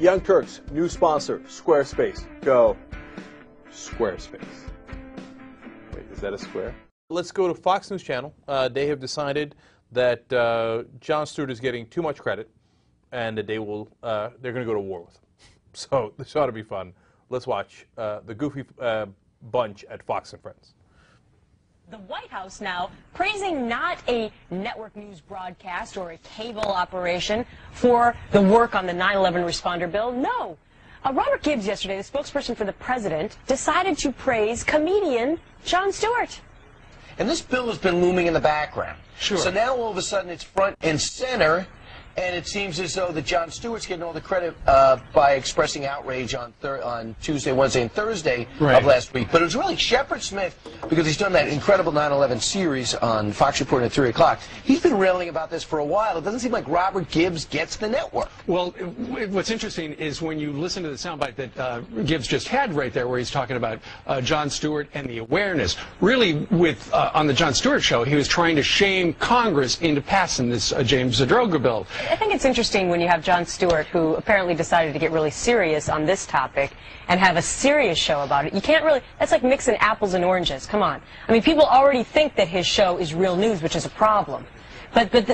Young Turks, new sponsor, Squarespace. Go Squarespace. Wait, is that a square? Let's go to Fox News Channel. They have decided that Jon Stewart is getting too much credit, and that they're going to go to war with him. So this ought to be fun. Let's watch the goofy bunch at Fox and Friends. The White House now praising not a network news broadcast or a cable operation for the work on the 9/11 responder bill. No. Robert Gibbs yesterday, the spokesperson for the president, decided to praise comedian Jon Stewart. And this bill has been looming in the background. Sure. So now all of a sudden it's front and center, and it seems as though that Jon Stewart's getting all the credit by expressing outrage on Tuesday, Wednesday, and Thursday of last week. But it was really Shepard Smith, because he's done that incredible 9/11 series on Fox Report at 3 o'clock. He's been railing about this for a while. It doesn't seem like Robert Gibbs gets the network. Well, what's interesting is when you listen to the soundbite that Gibbs just had right there, where he's talking about Jon Stewart and the awareness. Really, with on the Jon Stewart show, he was trying to shame Congress into passing this James Zadroga bill. I think it's interesting when you have Jon Stewart, who apparently decided to get really serious on this topic and have a serious show about it. You can't really, that's like mixing apples and oranges. Come on. I mean, people already think that his show is real news, which is a problem.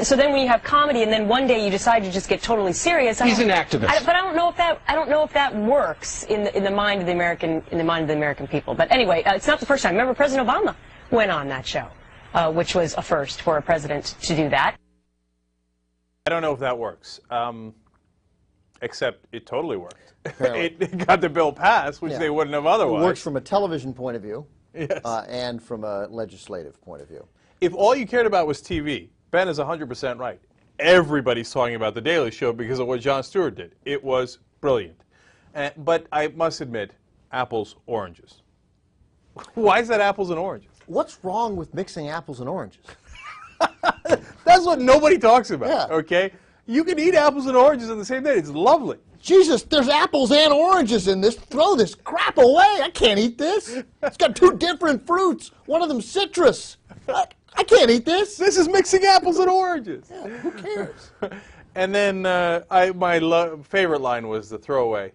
So then when you have comedy and then one day you decide to just get totally serious. He's an activist. But I don't know if that works in the mind of the American people. But anyway, it's not the first time. Remember, President Obama went on that show, which was a first for a president to do that. I don't know if that works, except it totally worked. It got the bill passed, which they wouldn't have otherwise. It works from a television point of view, yes, and from a legislative point of view. If all you cared about was TV, Ben is 100% right. Everybody's talking about The Daily Show because of what Jon Stewart did. It was brilliant. But I must admit, apples, oranges. Why is that apples and oranges? What's wrong with mixing apples and oranges? That's what nobody talks about, Yeah. okay? You can eat apples and oranges on the same day. It's lovely. Jesus, there's apples and oranges in this. Throw this crap away. I can't eat this. It's got two different fruits. One of them's citrus. I can't eat this. This is mixing apples and oranges. Yeah, who cares? And then my favorite line was the throwaway.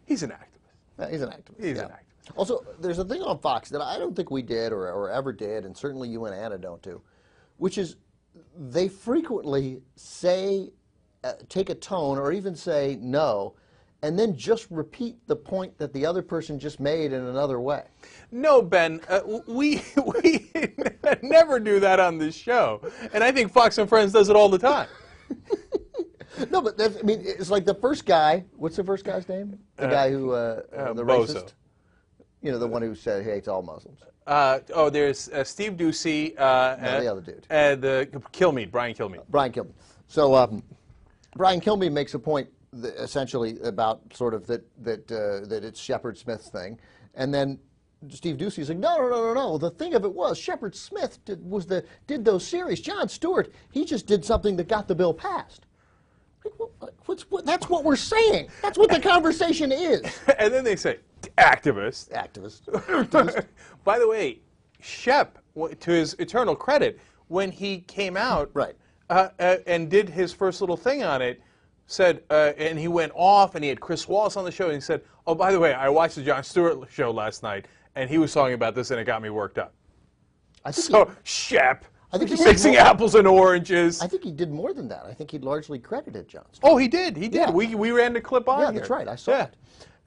He's an activist. Yeah, he's an activist. He's an activist. Also, there's a thing on Fox that I don't think we did or ever did, and certainly you and Anna don't do, which is they frequently say, take a tone or even say no, and then just repeat the point that the other person just made in another way. No, Ben, we never do that on this show, and I think Fox and Friends does it all the time. No, but that's, I mean, it's like the first guy. What's the first guy's name? The guy who the Bozo. racist. You know, the one who said he hates all Muslims. There's Steve Ducey. No, the other dude. The Kilmeade, Brian Kilmeade. Brian Kilmeade. So Brian Kilmeade makes a point essentially about sort of that it's Shepard Smith's thing, and then Steve Ducey's like, no. The thing of it was Shepard Smith did those series. Jon Stewart, he just did something that got the bill passed. That's what we're saying. That's what the conversation is. And then they say, activist. Activist. By the way, Shep, to his eternal credit, when he came out and did his first little thing on it, said, and he went off, and he had Chris Wallace on the show, and he said, oh, by the way, I watched the Jon Stewart show last night, and he was talking about this, and it got me worked up. Shep. I think he's mixing apples and oranges. I think he did more than that. I think he largely credited Jon Stewart. Oh, he did. He did. Yeah. We ran the clip on Yeah, here. that's right. I saw it.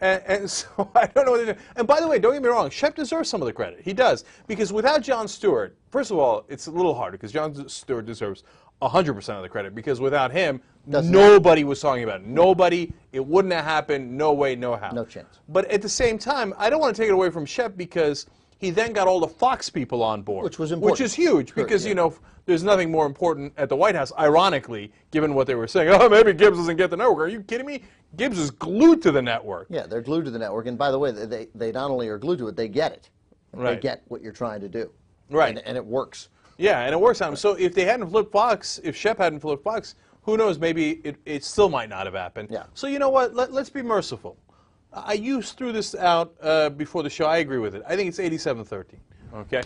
And so I don't know what they're doing. And by the way, don't get me wrong, Shep deserves some of the credit. He does. Because without Jon Stewart, first of all, it's a little harder because Jon Stewart deserves 100% of the credit because without him, nobody was talking about it. Nobody. It wouldn't have happened. No way, no how. No chance. But at the same time, I don't want to take it away from Shep because he then got all the Fox people on board. Which was important. Which is huge because, you know, there's nothing more important at the White House, ironically, given what they were saying. Oh, maybe Gibbs doesn't get the network. Are you kidding me? Gibbs is glued to the network. Yeah, they're glued to the network. And by the way, they not only are glued to it, they get it. They get what you're trying to do. Right. And it works. Yeah, and it works on them. So if they hadn't flipped Fox, if Shep hadn't flipped Fox, who knows, maybe it still might not have happened. Yeah. So you know what? Let's be merciful. You threw this out before the show. I agree with it. I think it's 87-13. Okay?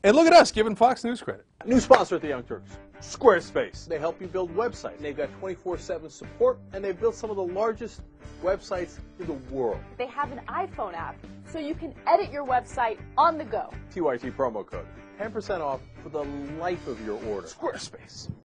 And look at us giving Fox News credit. New sponsor at the Young Turks, Squarespace. They help you build websites. They've got 24/7 support, and they've built some of the largest websites in the world. They have an iPhone app, so you can edit your website on the go. TYT promo code. 10% off for the life of your order. Squarespace.